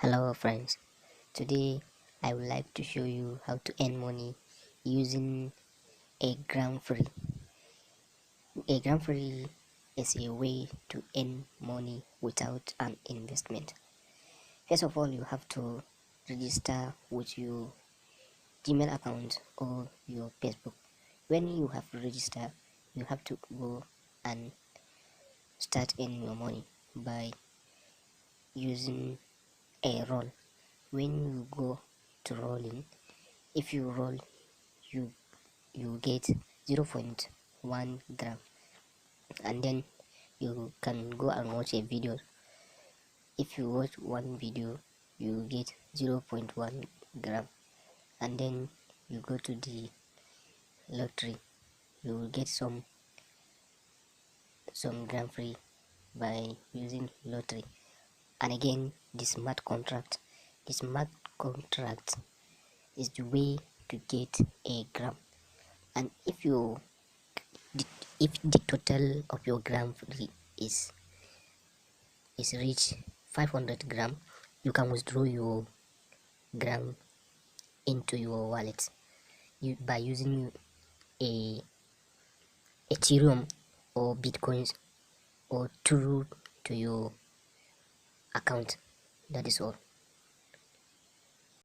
Hello friends, today I would like to show you how to earn money using a gram free. A gram free is a way to earn money without an investment. First of all, you have to register with your Gmail account or your Facebook. When you have registered, you have to go and start earning your money by using a roll. When you go to rolling, if you roll, you get 0.1 gram, and then you can go and watch a video. If you watch one video, you get 0.1 gram, and then you go to the lottery, you will get some gram free by using lottery. And again, the smart contract is the way to get a gram. And if the total of your gram free is reach 500 gram, you can withdraw your gram into your wallet by using a Ethereum or Bitcoins or through to your account. That is all.